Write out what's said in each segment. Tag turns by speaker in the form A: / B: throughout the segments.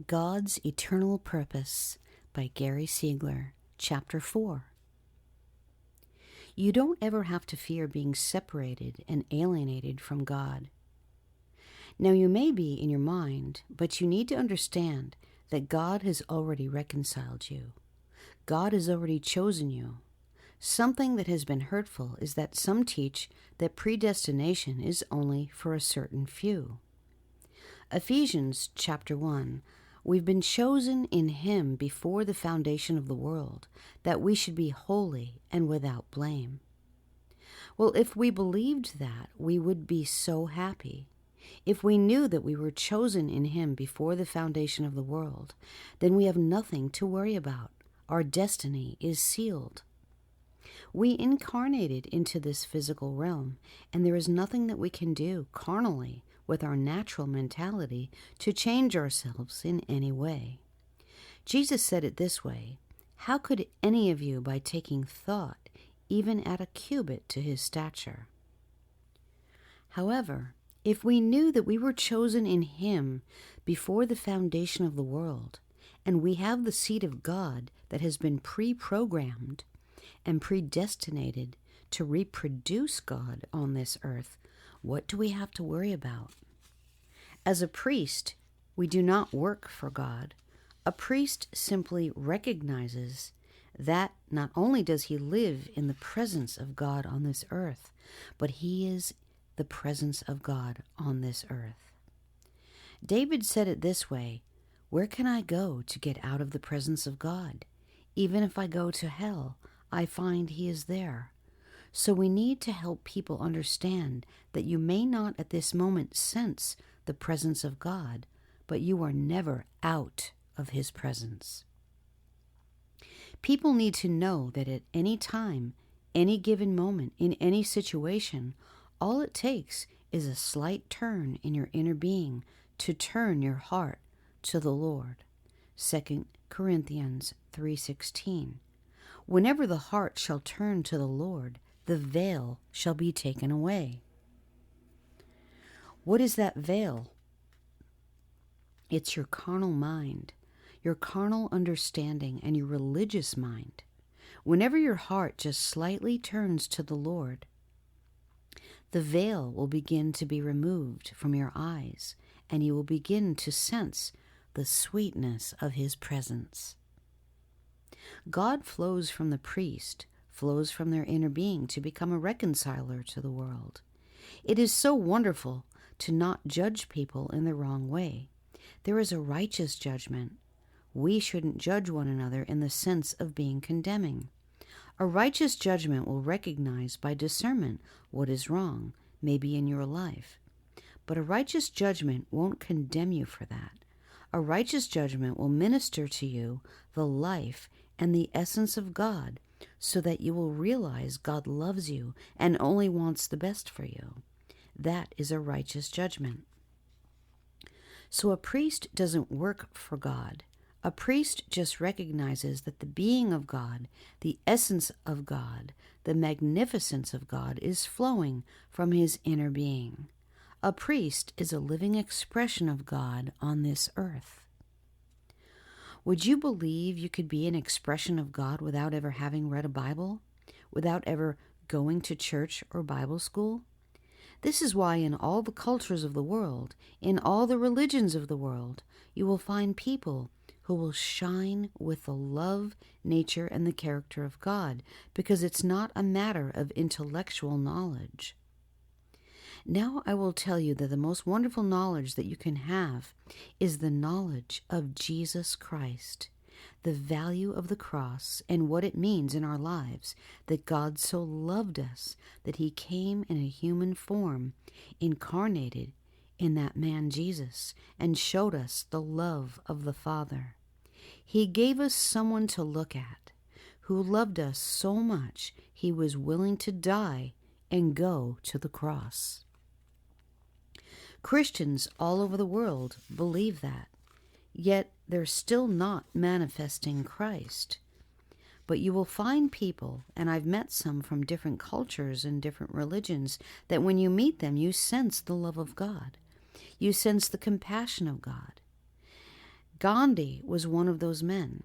A: God's Eternal Purpose by Gary Sigler, Chapter 4. You don't ever have to fear being separated and alienated from God. Now you may be in your mind, but you need to understand that God has already reconciled you. God has already chosen you. Something that has been hurtful is that some teach that predestination is only for a certain few. Ephesians chapter 1. We've been chosen in Him before the foundation of the world, that we should be holy and without blame. Well, if we believed that, we would be so happy. If we knew that we were chosen in Him before the foundation of the world, then we have nothing to worry about. Our destiny is sealed. We incarnated into this physical realm, and there is nothing that we can do carnally with our natural mentality to change ourselves in any way. Jesus said it this way, "How could any of you, by taking thought, even add a cubit to his stature?" However, if we knew that we were chosen in Him before the foundation of the world, and we have the seed of God that has been pre-programmed and predestinated to reproduce God on this earth, what do we have to worry about? As a priest, we do not work for God. A priest simply recognizes that not only does he live in the presence of God on this earth, but he is the presence of God on this earth. David said it this way, "Where can I go to get out of the presence of God? Even if I go to hell, I find He is there." So we need to help people understand that you may not at this moment sense the presence of God, but you are never out of His presence. People need to know that at any time, any given moment, in any situation, all it takes is a slight turn in your inner being to turn your heart to the Lord. 2 Corinthians 3:16. Whenever the heart shall turn to the Lord, the veil shall be taken away. What is that veil? It's your carnal mind, your carnal understanding, and your religious mind. Whenever your heart just slightly turns to the Lord, the veil will begin to be removed from your eyes, and you will begin to sense the sweetness of His presence. God flows from the priest, flows from their inner being to become a reconciler to the world. It is so wonderful to not judge people in the wrong way. There is a righteous judgment. We shouldn't judge one another in the sense of being condemning. A righteous judgment will recognize by discernment what is wrong, maybe in your life. But a righteous judgment won't condemn you for that. A righteous judgment will minister to you the life and the essence of God, so that you will realize God loves you and only wants the best for you. That is a righteous judgment. So a priest doesn't work for God. A priest just recognizes that the being of God, the essence of God, the magnificence of God is flowing from his inner being. A priest is a living expression of God on this earth. Would you believe you could be an expression of God without ever having read a Bible? Without ever going to church or Bible school? This is why in all the cultures of the world, in all the religions of the world, you will find people who will shine with the love, nature, and the character of God, because it's not a matter of intellectual knowledge. Now I will tell you that the most wonderful knowledge that you can have is the knowledge of Jesus Christ, the value of the cross and what it means in our lives, that God so loved us that He came in a human form, incarnated in that man Jesus, and showed us the love of the Father. He gave us someone to look at, who loved us so much He was willing to die and go to the cross. Christians all over the world believe that, yet they're still not manifesting Christ. But you will find people, and I've met some from different cultures and different religions, that when you meet them, you sense the love of God. You sense the compassion of God. Gandhi was one of those men.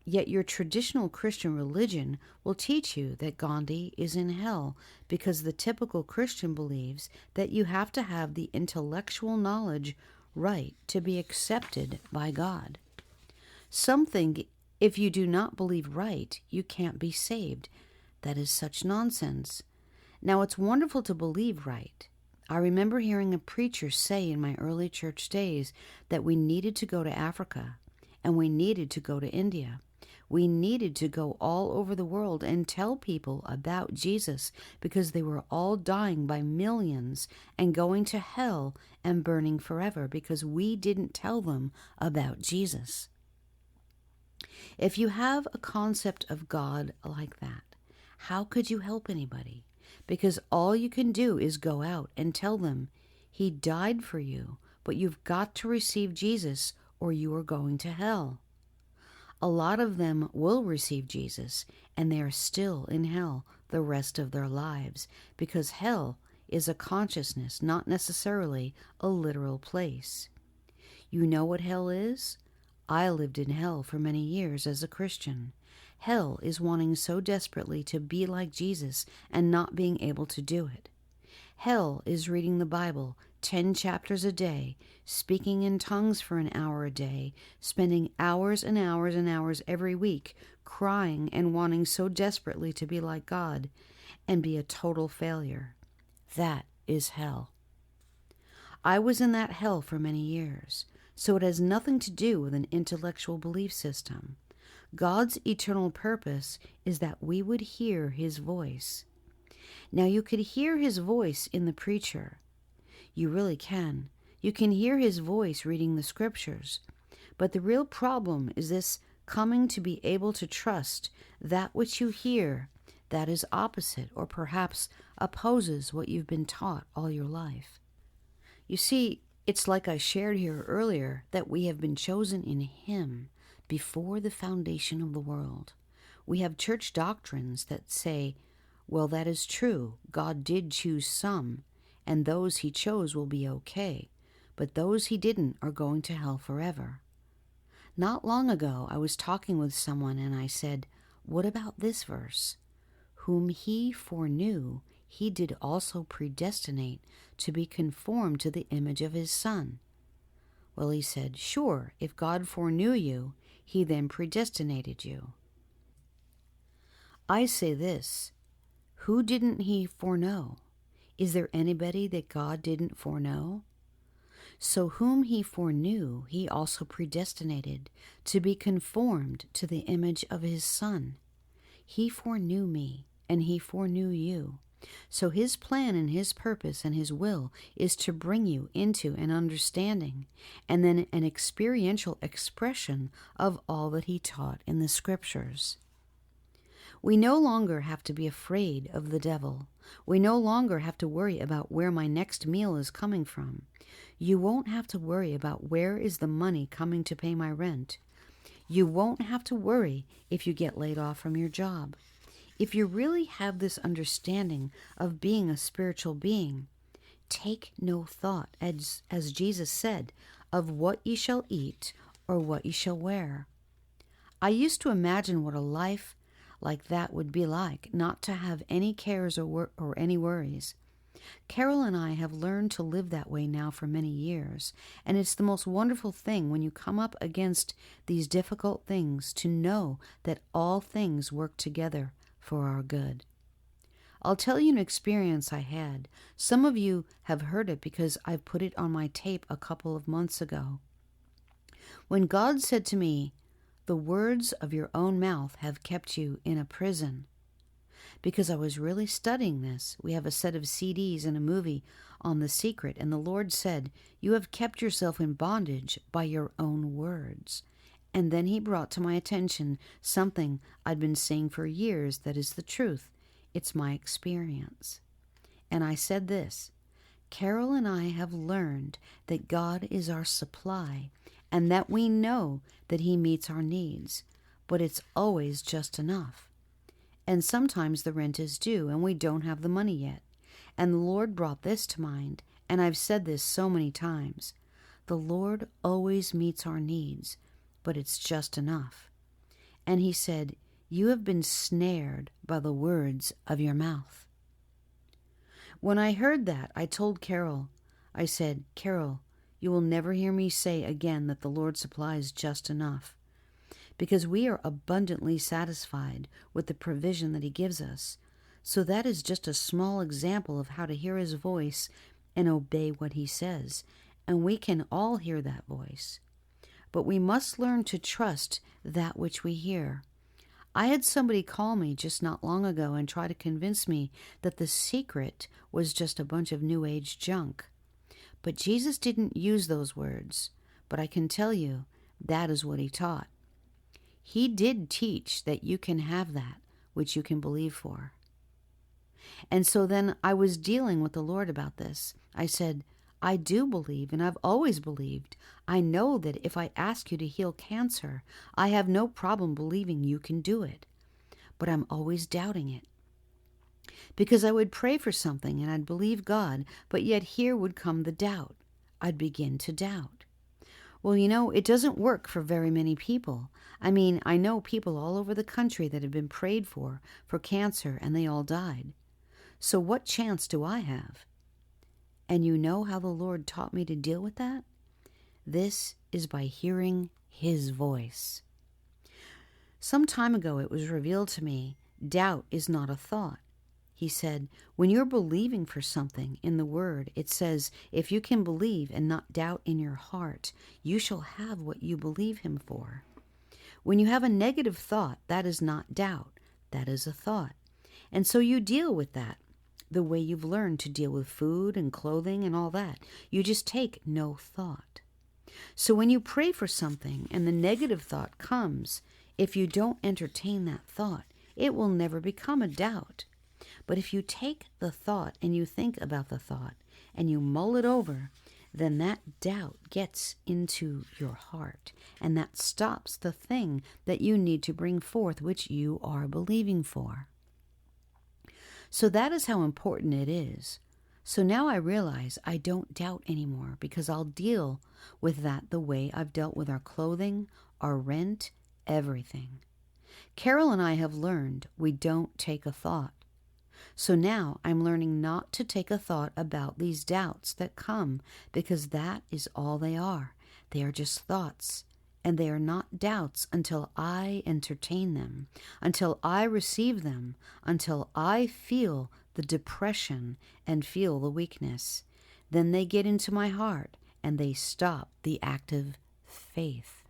A: Yet your traditional Christian religion will teach you that Gandhi is in hell because the typical Christian believes that you have to have the intellectual knowledge right to be accepted by God. Some think if you do not believe right, you can't be saved. That is such nonsense. Now, it's wonderful to believe right. I remember hearing a preacher say in my early church days that we needed to go to Africa and we needed to go to India. We needed to go all over the world and tell people about Jesus because they were all dying by millions and going to hell and burning forever because we didn't tell them about Jesus. If you have a concept of God like that, how could you help anybody? Because all you can do is go out and tell them, He died for you, but you've got to receive Jesus or you are going to hell. A lot of them will receive Jesus, and they are still in hell the rest of their lives, because hell is a consciousness, not necessarily a literal place. You know what hell is? I lived in hell for many years as a Christian. Hell is wanting so desperately to be like Jesus and not being able to do it. Hell is reading the Bible 10 chapters a day, speaking in tongues for an hour a day, spending hours and hours and hours every week, crying and wanting so desperately to be like God, and be a total failure. That is hell. I was in that hell for many years, so it has nothing to do with an intellectual belief system. God's eternal purpose is that we would hear His voice. Now, you could hear His voice in the preacher. You really can. You can hear His voice reading the scriptures. But the real problem is this coming to be able to trust that which you hear that is opposite or perhaps opposes what you've been taught all your life. You see, it's like I shared here earlier that we have been chosen in Him before the foundation of the world. We have church doctrines that say, well, that is true. God did choose some, and those He chose will be okay, but those He didn't are going to hell forever. Not long ago, I was talking with someone and I said, what about this verse? Whom He foreknew, He did also predestinate to be conformed to the image of His Son. Well, he said, sure, if God foreknew you, He then predestinated you. I say this, who didn't He foreknow? Is there anybody that God didn't foreknow? So whom He foreknew, He also predestinated to be conformed to the image of His Son. He foreknew me, and He foreknew you. So His plan and His purpose and His will is to bring you into an understanding and then an experiential expression of all that He taught in the Scriptures. We no longer have to be afraid of the devil. We no longer have to worry about where my next meal is coming from. You won't have to worry about where is the money coming to pay my rent. You won't have to worry if you get laid off from your job. If you really have this understanding of being a spiritual being, take no thought, as Jesus said, of what ye shall eat or what ye shall wear. I used to imagine what a life like that would be like, not to have any cares or any worries. Carol and I have learned to live that way now for many years, and it's the most wonderful thing when you come up against these difficult things to know that all things work together for our good. I'll tell you an experience I had. Some of you have heard it because I've put it on my tape a couple of months ago. When God said to me, the words of your own mouth have kept you in a prison. Because I was really studying this. We have a set of CDs and a movie on The Secret, and the Lord said, you have kept yourself in bondage by your own words. And then He brought to my attention something I'd been saying for years that is the truth. It's my experience. And I said this, Carol and I have learned that God is our supply and that we know that He meets our needs, but it's always just enough. And sometimes the rent is due and we don't have the money yet. And the Lord brought this to mind, and I've said this so many times. The Lord always meets our needs, but it's just enough. And he said, you have been snared by the words of your mouth. When I heard that, I told Carol, I said, Carol, you will never hear me say again that the Lord supplies just enough, because we are abundantly satisfied with the provision that he gives us. So that is just a small example of how to hear his voice and obey what he says. And we can all hear that voice. But we must learn to trust that which we hear. I had somebody call me just not long ago and try to convince me that The Secret was just a bunch of New Age junk. But Jesus didn't use those words. But I can tell you, that is what he taught. He did teach that you can have that which you can believe for. And so then I was dealing with the Lord about this. I said, I do believe, and I've always believed. I know that if I ask you to heal cancer, I have no problem believing you can do it. But I'm always doubting it. Because I would pray for something and I'd believe God, but yet here would come the doubt. I'd begin to doubt. Well, it doesn't work for very many people. I mean, I know people all over the country that have been prayed for cancer, and they all died. So what chance do I have? And you know how the Lord taught me to deal with that? This is by hearing his voice. Some time ago it was revealed to me, doubt is not a thought. He said, when you're believing for something in the Word, it says, if you can believe and not doubt in your heart, you shall have what you believe him for. When you have a negative thought, that is not doubt. That is a thought. And so you deal with that the way you've learned to deal with food and clothing and all that. You just take no thought. So when you pray for something and the negative thought comes, if you don't entertain that thought, it will never become a doubt. But if you take the thought and you think about the thought and you mull it over, then that doubt gets into your heart, and that stops the thing that you need to bring forth, which you are believing for. So that is how important it is. So now I realize I don't doubt anymore, because I'll deal with that the way I've dealt with our clothing, our rent, everything. Carol and I have learned we don't take a thought. So now I'm learning not to take a thought about these doubts that come, because that is all they are. They are just thoughts, and they are not doubts until I entertain them, until I receive them, until I feel the depression and feel the weakness. Then they get into my heart, and they stop the active faith.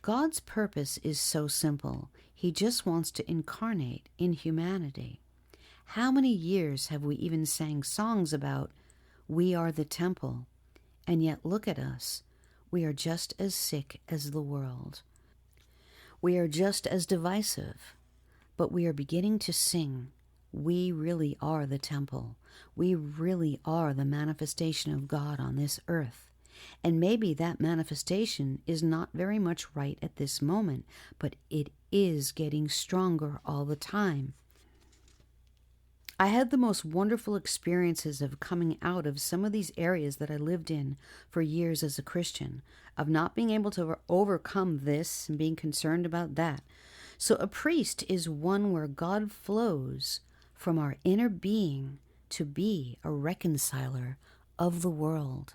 A: God's purpose is so simple. He just wants to incarnate in humanity. How many years have we even sang songs about, we are the temple, and yet look at us. We are just as sick as the world. We are just as divisive, but we are beginning to sing, we really are the temple. We really are the manifestation of God on this earth. And maybe that manifestation is not very much right at this moment, but it is getting stronger all the time. I had the most wonderful experiences of coming out of some of these areas that I lived in for years as a Christian, of not being able to overcome this and being concerned about that. So a priest is one where God flows from our inner being to be a reconciler of the world.